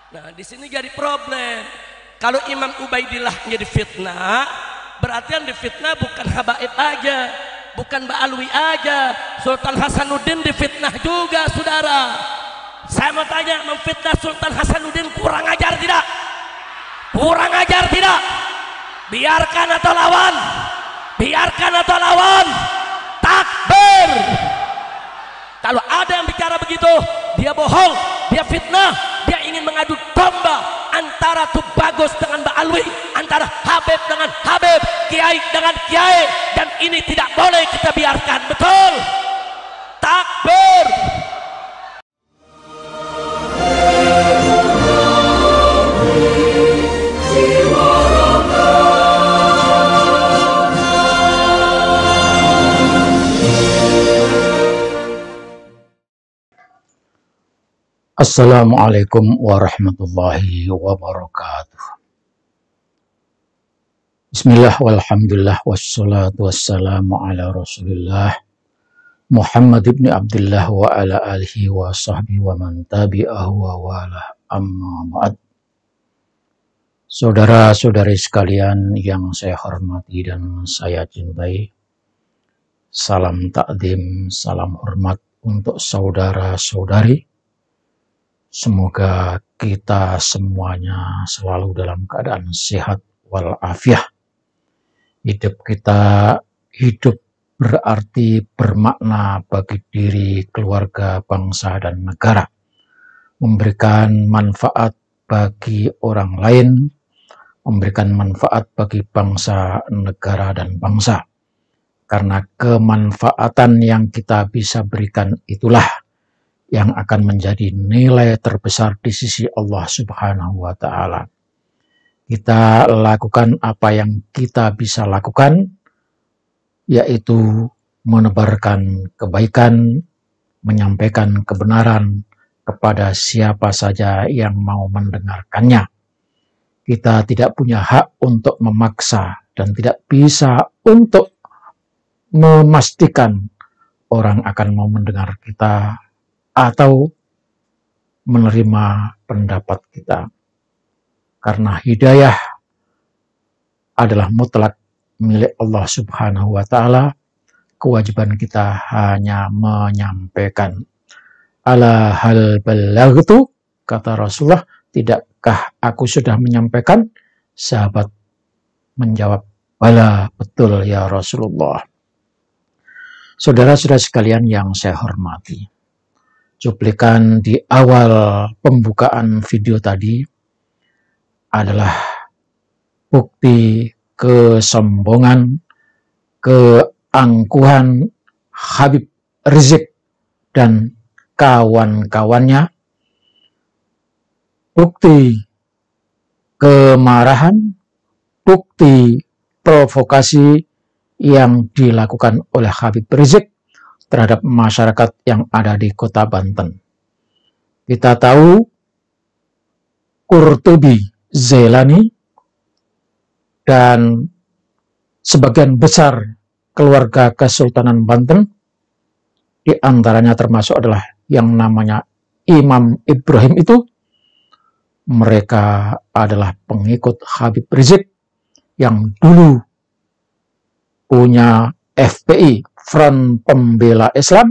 Nah, di sini jadi problem. Kalau Imam Ubaidillah jadi fitnah, berarti yang difitnah bukan Habaib aja, bukan Mbak Alwi aja, Sultan Hasanuddin difitnah juga, saudara. Saya mau tanya, memfitnah Sultan Hasanuddin kurang ajar tidak? Kurang ajar tidak? Biarkan atau lawan? Biarkan atau lawan? Takbir! Kalau ada yang bicara begitu, dia bohong, dia fitnah, dia ingin mengadu domba antara Tubagus dengan Mbak Alwi, antara Habib dengan Habib, Kiai dengan Kiai, dan ini tidak boleh kita biarkan. Betul? Takbir! Assalamualaikum warahmatullahi wabarakatuh. Bismillah walhamdulillah wassalatu wassalamu ala rasulillah Muhammad ibn Abdullah wa ala alihi wa sahbihi wa man tabi'ahu wa wala amma ba'd. Saudara-saudari sekalian yang saya hormati dan saya cintai, salam takdim, salam hormat untuk saudara-saudari. Semoga kita semuanya selalu dalam keadaan sehat walafiat. Hidup kita hidup berarti bermakna bagi diri, keluarga, bangsa, dan negara. Memberikan manfaat bagi orang lain, memberikan manfaat bagi bangsa, negara, dan bangsa. Karena kemanfaatan yang kita bisa berikan itulah yang akan menjadi nilai terbesar di sisi Allah Subhanahu wa Ta'ala. Kita lakukan apa yang kita bisa lakukan, yaitu menebarkan kebaikan, menyampaikan kebenaran kepada siapa saja yang mau mendengarkannya. Kita tidak punya hak untuk memaksa dan tidak bisa untuk memastikan orang akan mau mendengar kita atau menerima pendapat kita. Karena hidayah adalah mutlak milik Allah Subhanahu wa Ta'ala, kewajiban kita hanya menyampaikan. Ala hal balaghtu, kata Rasulullah, tidakkah aku sudah menyampaikan? Sahabat menjawab, bala, betul ya Rasulullah. Saudara-saudara sekalian yang saya hormati, cuplikan di awal pembukaan video tadi adalah bukti kesombongan, keangkuhan Habib Rizik dan kawan-kawannya, bukti kemarahan, bukti provokasi yang dilakukan oleh Habib Rizik terhadap masyarakat yang ada di kota Banten. Kita tahu Qurtubi Zailani dan sebagian besar keluarga Kesultanan Banten, di antaranya termasuk adalah yang namanya Imam Ibrahim itu, mereka adalah pengikut Habib Rizik yang dulu punya FPI, Front Pembela Islam,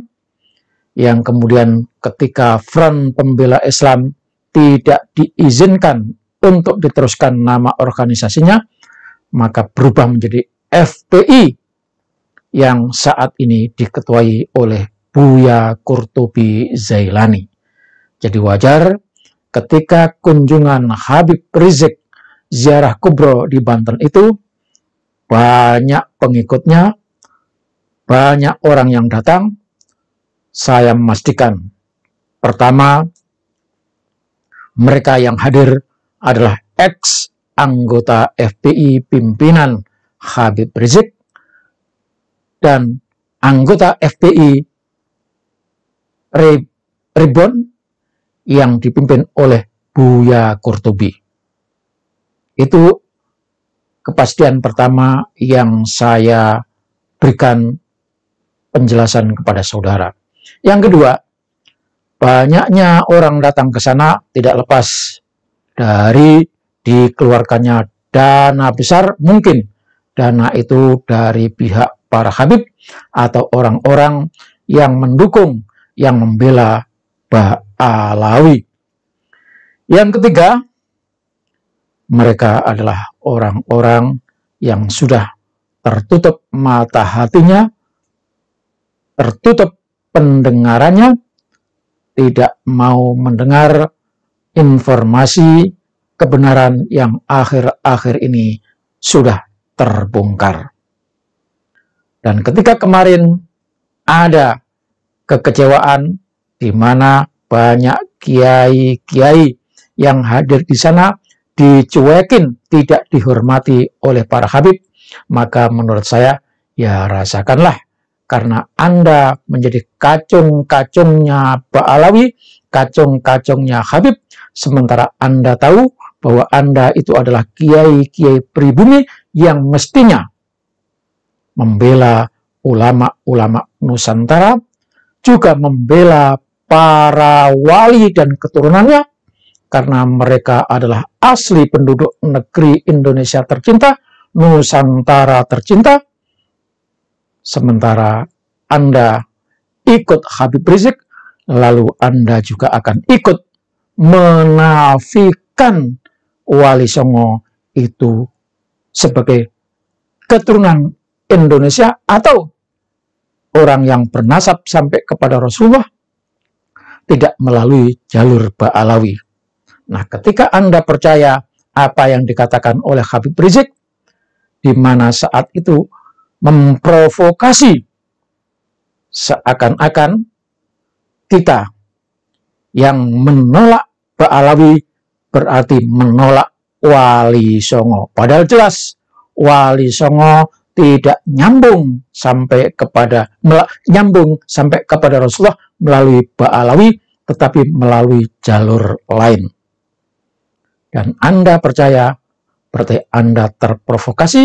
yang kemudian ketika Front Pembela Islam tidak diizinkan untuk diteruskan nama organisasinya, maka berubah menjadi FPI yang saat ini diketuai oleh Buya Qurtubi Zailani. Jadi wajar ketika kunjungan Habib Rizik ziarah kubro di Banten itu, banyak pengikutnya, banyak orang yang datang. Saya memastikan, pertama, mereka yang hadir adalah ex-anggota FPI pimpinan Habib Rizik dan anggota FPI Reborn yang dipimpin oleh Buya Qurtubi. Itu kepastian pertama yang saya berikan penjelasan kepada saudara. Yang kedua, banyaknya orang datang ke sana tidak lepas dari dikeluarkannya dana besar, mungkin dana itu dari pihak para Habib atau orang-orang yang mendukung, yang membela Ba'alawi. Yang ketiga, mereka adalah orang-orang yang sudah tertutup mata hatinya, tertutup pendengarannya, tidak mau mendengar informasi kebenaran yang akhir-akhir ini sudah terbongkar. Dan ketika kemarin ada kekecewaan di mana banyak kiai-kiai yang hadir di sana dicuekin, tidak dihormati oleh para Habib, maka menurut saya, ya rasakanlah, karena Anda menjadi kacung-kacungnya Ba'alawi, kacung-kacungnya Habib, sementara Anda tahu bahwa Anda itu adalah kiai-kiai pribumi yang mestinya membela ulama-ulama Nusantara, juga membela para wali dan keturunannya, karena mereka adalah asli penduduk negeri Indonesia tercinta, Nusantara tercinta. Sementara Anda ikut Habib Rizik, lalu Anda juga akan ikut menafikan Wali Songo itu sebagai keturunan Indonesia atau orang yang bernasab sampai kepada Rasulullah, tidak melalui jalur Ba'alawi. Nah, ketika Anda percaya apa yang dikatakan oleh Habib Rizik, di mana saat itu memprovokasi seakan-akan kita yang menolak Ba'alawi berarti menolak Wali Songo. Padahal jelas Wali Songo tidak nyambung sampai kepada Rasulullah melalui Ba'alawi, tetapi melalui jalur lain. Dan Anda percaya, berarti Anda terprovokasi,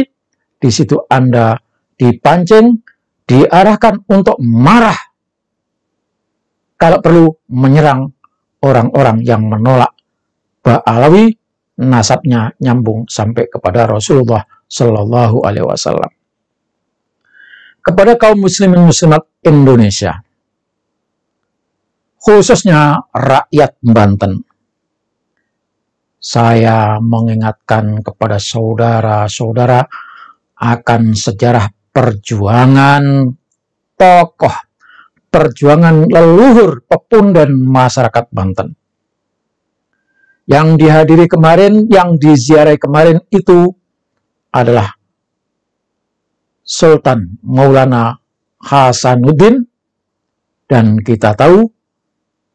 di situ Anda dipancing, diarahkan untuk marah, kalau perlu menyerang orang-orang yang menolak Ba'alawi, nasabnya nyambung sampai kepada Rasulullah Shallallahu Alaihi Wasallam. Kepada kaum muslimin muslimat Indonesia, khususnya rakyat Banten, saya mengingatkan kepada saudara-saudara akan sejarah perjuangan tokoh, perjuangan leluhur pepundhen masyarakat Banten. Yang dihadiri kemarin, yang diziarahi kemarin itu adalah Sultan Maulana Hasanuddin, dan kita tahu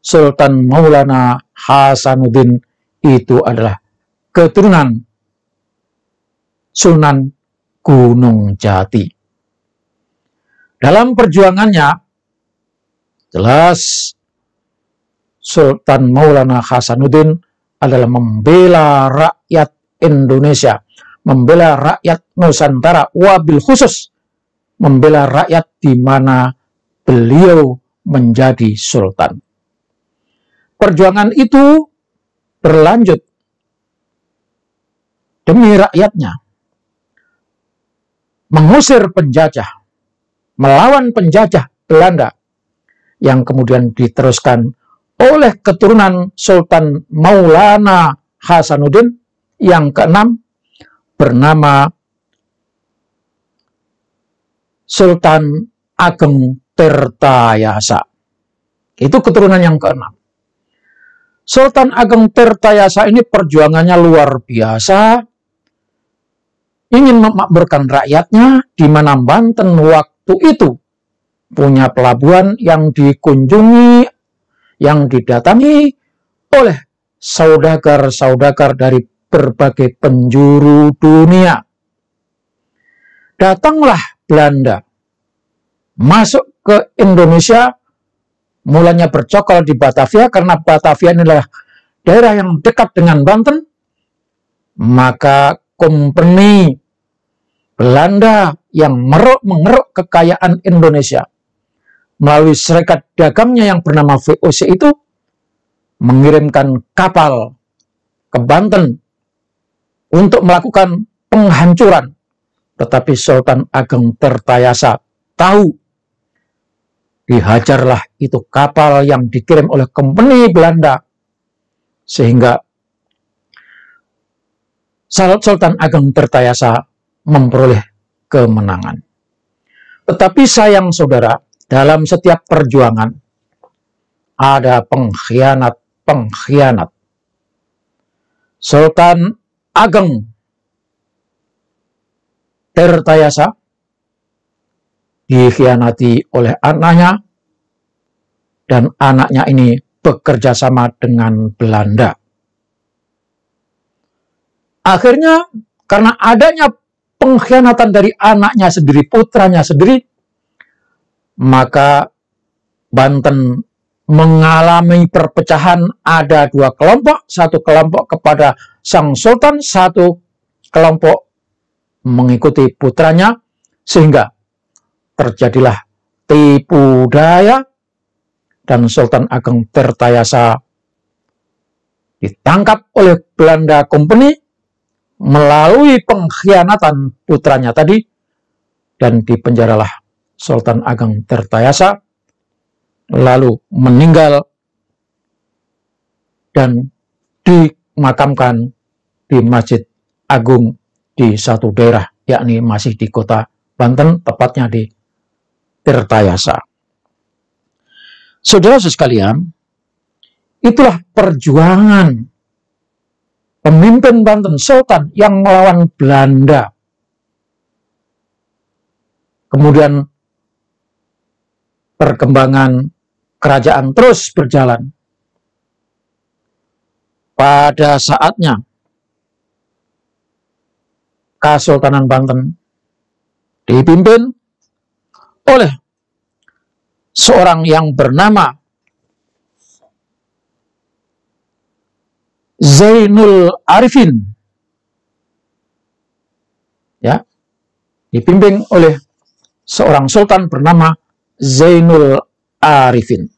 Sultan Maulana Hasanuddin itu adalah keturunan Sunan Gunung Jati. Dalam perjuangannya, jelas Sultan Maulana Hasanuddin adalah membela rakyat Indonesia, membela rakyat Nusantara, wabil khusus membela rakyat di mana beliau menjadi sultan. Perjuangan itu berlanjut demi rakyatnya, mengusir penjajah, melawan penjajah Belanda, yang kemudian diteruskan oleh keturunan Sultan Maulana Hasanuddin yang keenam, bernama Sultan Ageng Tirtayasa. Itu keturunan yang keenam. Sultan Ageng Tirtayasa ini perjuangannya luar biasa, ingin memakmurkan rakyatnya, di mana Banten waktu itu punya pelabuhan yang dikunjungi, yang didatangi oleh saudagar-saudagar dari berbagai penjuru dunia. Datanglah Belanda masuk ke Indonesia, mulanya bercokol di Batavia, karena Batavia adalah daerah yang dekat dengan Banten. Maka kompeni Belanda yang mengeruk kekayaan Indonesia melalui serikat dagangnya yang bernama VOC itu mengirimkan kapal ke Banten untuk melakukan penghancuran. Tetapi Sultan Ageng Tirtayasa tahu dihajarlah itu kapal yang dikirim oleh kompeni Belanda, sehingga Sultan Ageng Tirtayasa memperoleh kemenangan. Tetapi sayang saudara, dalam setiap perjuangan ada pengkhianat-pengkhianat. Sultan Ageng Tirtayasa dikhianati oleh anaknya, dan anaknya ini bekerja sama dengan Belanda. Akhirnya karena adanya pengkhianatan dari anaknya sendiri, putranya sendiri, maka Banten mengalami perpecahan. Ada dua kelompok, satu kelompok kepada sang sultan, satu kelompok mengikuti putranya, sehingga terjadilah tipu daya dan Sultan Ageng Tirtayasa ditangkap oleh Belanda Company melalui pengkhianatan putranya tadi, dan dipenjaralah Sultan Ageng Tirtayasa, lalu meninggal dan dimakamkan di Masjid Agung di satu daerah, yakni masih di kota Banten, tepatnya di Tirtayasa. Saudara sekalian, itulah perjuangan pemimpin Banten, Sultan yang melawan Belanda. Kemudian perkembangan kerajaan terus berjalan. Pada saatnya Kesultanan Banten dipimpin oleh seorang yang bernama Zainul Arifin, ya, dipimpin oleh seorang sultan bernama Zainul Arifin.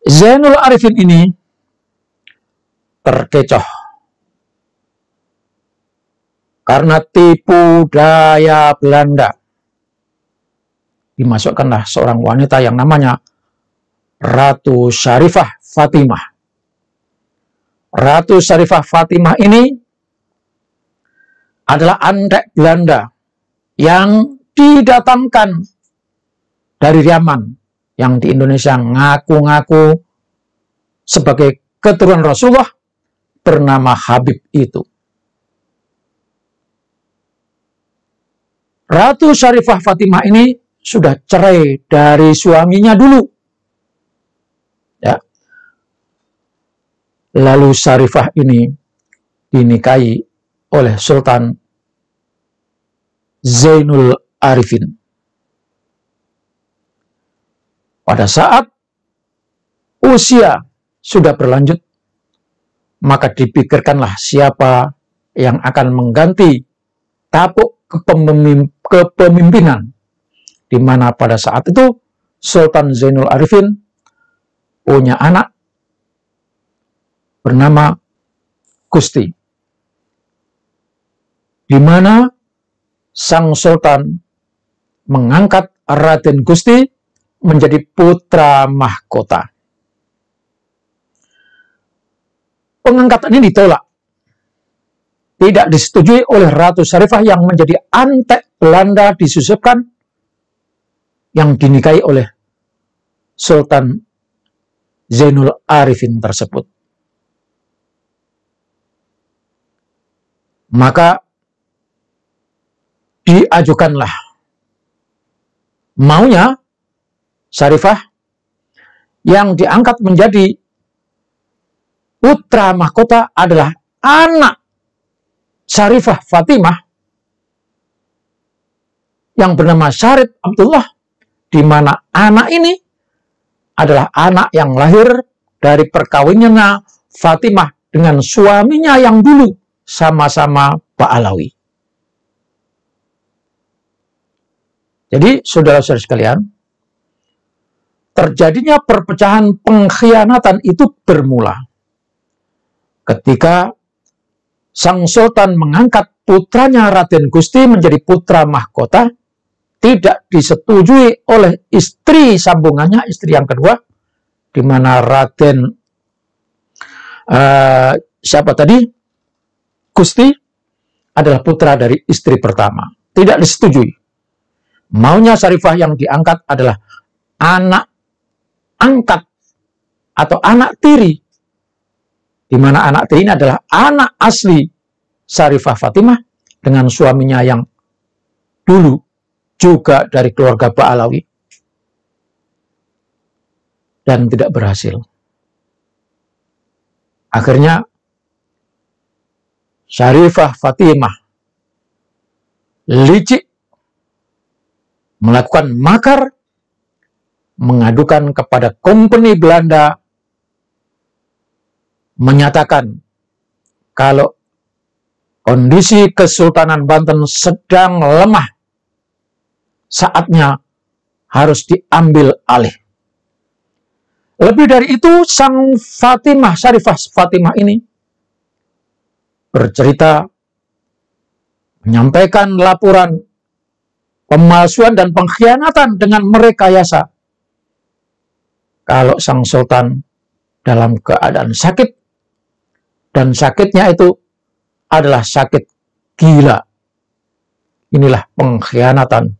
Zainul Arifin ini terkecoh karena tipu daya Belanda. Dimasukkanlah seorang wanita yang namanya Ratu Syarifah Fatimah. Ratu Syarifah Fatimah ini adalah antek Belanda yang didatangkan dari Yaman, yang di Indonesia ngaku-ngaku sebagai keturunan Rasulullah, bernama Habib itu. Ratu Syarifah Fatimah ini sudah cerai dari suaminya dulu. Ya. Lalu Syarifah ini dinikahi oleh Sultan Zainul Arifin. Pada saat usia sudah berlanjut, maka dipikirkanlah siapa yang akan mengganti tampuk kepemimpinan, di mana pada saat itu Sultan Zainul Arifin punya anak bernama Gusti, di mana sang sultan mengangkat Raden Gusti menjadi putra mahkota. Pengangkatan ini ditolak, tidak disetujui oleh Ratu Syarifah yang menjadi antek Belanda disusupkan, yang dinikahi oleh Sultan Zainul Arifin tersebut. Maka diajukanlah maunya Syarifah yang diangkat menjadi putra mahkota adalah anak Syarifah Fatimah yang bernama Syarif Abdullah, di mana anak ini adalah anak yang lahir dari perkawinannya Fatimah dengan suaminya yang dulu sama-sama Ba'alawi. Jadi, saudara-saudara sekalian, terjadinya perpecahan pengkhianatan itu bermula ketika Sang Sultan mengangkat putranya Raden Gusti menjadi putra mahkota, tidak disetujui oleh istri sambungannya, istri yang kedua, di mana Raden siapa tadi? Gusti adalah putra dari istri pertama. Tidak disetujui. Maunya Syarifah yang diangkat adalah anak angkat atau anak tiri, di mana anak tiri ini adalah anak asli Syarifah Fatimah dengan suaminya yang dulu juga dari keluarga Ba'alawi, dan tidak berhasil. Akhirnya Syarifah Fatimah licik melakukan makar, mengadukan kepada kompeni Belanda, menyatakan kalau kondisi Kesultanan Banten sedang lemah, saatnya harus diambil alih. Lebih dari itu, sang Fatimah, Syarifah Fatimah ini bercerita, menyampaikan laporan pemalsuan dan pengkhianatan dengan merekayasa kalau sang Sultan dalam keadaan sakit, dan sakitnya itu adalah sakit gila. Inilah pengkhianatan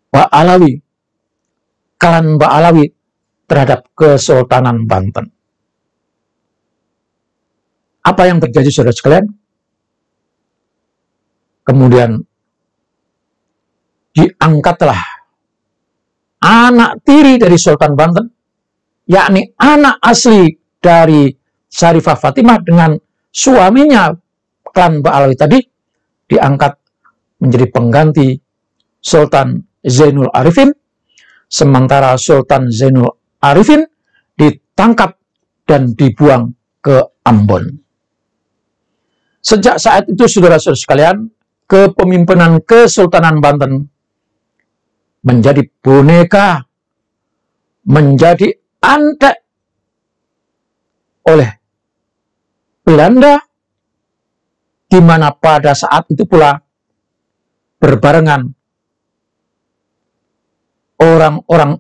Ba'alawi, klan Ba'alawi terhadap Kesultanan Banten. Apa yang terjadi, saudara sekalian? Kemudian diangkatlah anak tiri dari Sultan Banten, yakni anak asli dari Syarifah Fatimah dengan suaminya klan Ba'alawi tadi, diangkat menjadi pengganti Sultan Zainul Arifin, sementara Sultan Zainul Arifin ditangkap dan dibuang ke Ambon. Sejak saat itu, saudara-saudara sekalian, kepemimpinan Kesultanan Banten menjadi boneka, menjadi antek oleh Belanda, di mana pada saat itu pula berbarengan orang-orang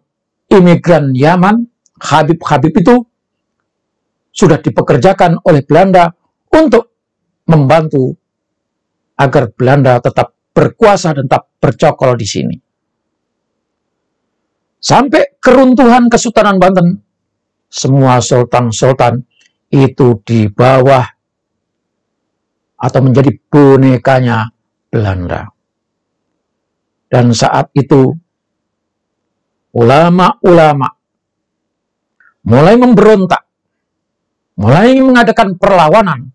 imigran Yaman, Habib-Habib itu sudah dipekerjakan oleh Belanda untuk membantu agar Belanda tetap berkuasa dan tetap bercokol di sini. Sampai keruntuhan Kesultanan Banten, semua sultan-sultan itu di bawah atau menjadi bonekanya Belanda. Dan saat itu ulama-ulama mulai memberontak, mulai mengadakan perlawanan,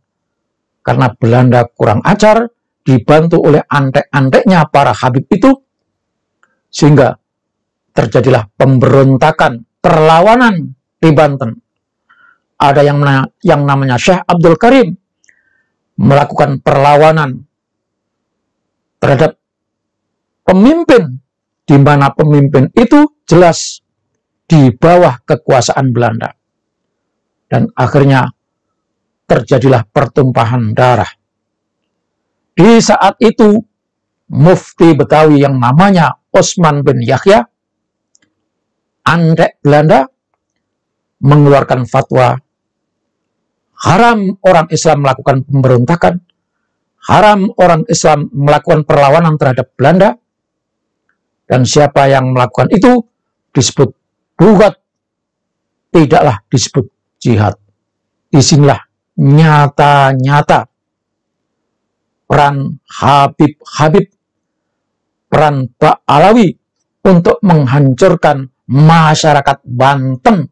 karena Belanda kurang ajar, dibantu oleh antek-anteknya para Habib itu, sehingga terjadilah pemberontakan, perlawanan di Banten. Ada yang namanya Syekh Abdul Karim melakukan perlawanan terhadap pemimpin, di mana pemimpin itu jelas di bawah kekuasaan Belanda. Dan akhirnya terjadilah pertumpahan darah. Di saat itu, Mufti Betawi yang namanya Osman bin Yahya, antek Belanda, mengeluarkan fatwa haram orang Islam melakukan pemberontakan, haram orang Islam melakukan perlawanan terhadap Belanda, dan siapa yang melakukan itu disebut bugat, tidaklah disebut jihad. Disinilah nyata-nyata peran Habib-Habib, peran Ba'alawi untuk menghancurkan masyarakat Banten.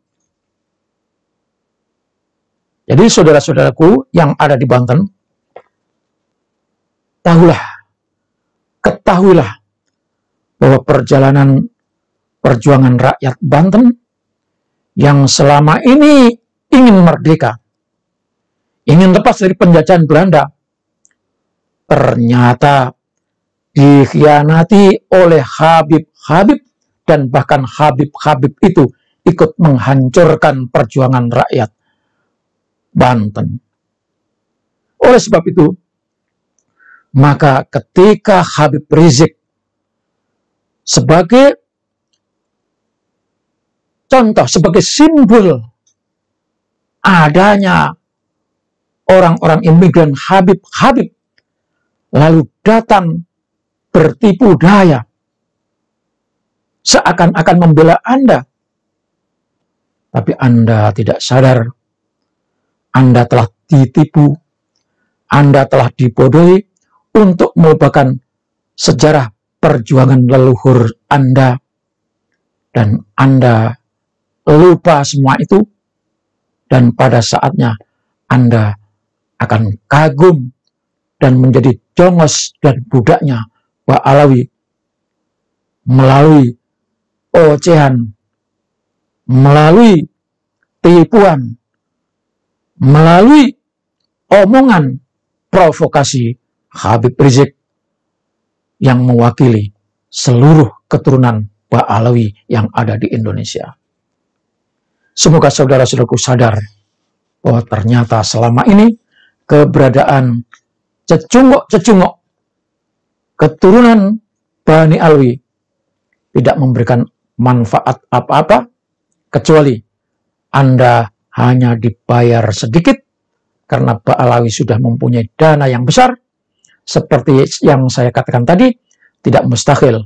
Jadi saudara-saudaraku yang ada di Banten, ketahuilah bahwa perjalanan perjuangan rakyat Banten yang selama ini ingin merdeka, ingin lepas dari penjajahan Belanda, ternyata dikhianati oleh Habib-Habib, dan bahkan Habib-Habib itu ikut menghancurkan perjuangan rakyat Banten. Oleh sebab itu, maka ketika Habib Rizik sebagai contoh, sebagai simbol adanya orang-orang imigran Habib-Habib lalu datang bertipu daya seakan-akan membela Anda, tapi Anda tidak sadar Anda telah ditipu, Anda telah dibodohi untuk melupakan sejarah perjuangan leluhur Anda, dan Anda lupa semua itu, dan pada saatnya Anda akan kagum dan menjadi jongos dan budaknya Pak Alawi melalui ocehan, melalui tipuan, melalui omongan provokasi Habib Rizik yang mewakili seluruh keturunan Pak Alawi yang ada di Indonesia. Semoga saudara-saudaraku sadar bahwa ternyata selama ini keberadaan cecungok-cecungok keturunan Bani Alwi tidak memberikan manfaat apa-apa, kecuali Anda hanya dibayar sedikit karena Pak Alawi sudah mempunyai dana yang besar. Seperti yang saya katakan tadi, tidak mustahil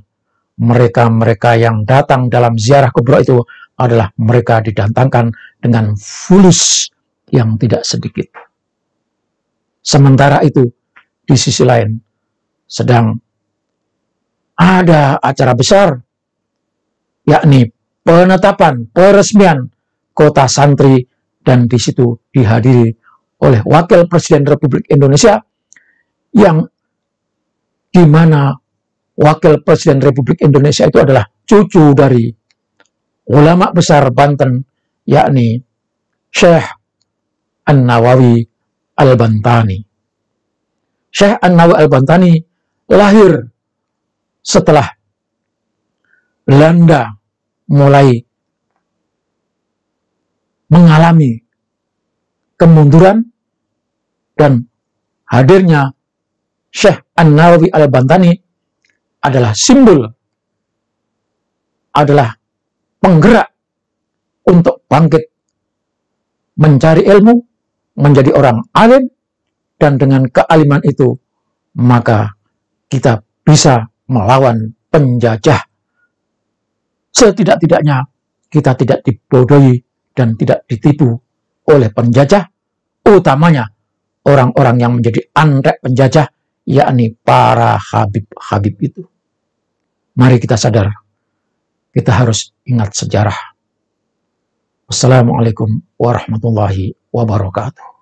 mereka-mereka yang datang dalam ziarah kubro itu adalah mereka didatangkan dengan fulus yang tidak sedikit. Sementara itu, di sisi lain, sedang ada acara besar, yakni penetapan, peresmian kota santri, dan di situ dihadiri oleh Wakil Presiden Republik Indonesia, yang dimana Wakil Presiden Republik Indonesia itu adalah cucu dari ulama besar Banten, yakni Syekh An-Nawawi Al-Bantani. Syekh An-Nawawi Al-Bantani lahir setelah Belanda mulai mengalami kemunduran, dan hadirnya Syekh An-Nawawi Al-Bantani adalah simbol, adalah penggerak untuk bangkit mencari ilmu, menjadi orang alim, dan dengan kealiman itu maka kita bisa melawan penjajah. Setidak-tidaknya kita tidak dibodohi dan tidak ditipu oleh penjajah, utamanya orang-orang yang menjadi antek penjajah, yakni para Habib-Habib itu. Mari kita sadar, kita harus ingat sejarah. Wassalamualaikum warahmatullahi wabarakatuh.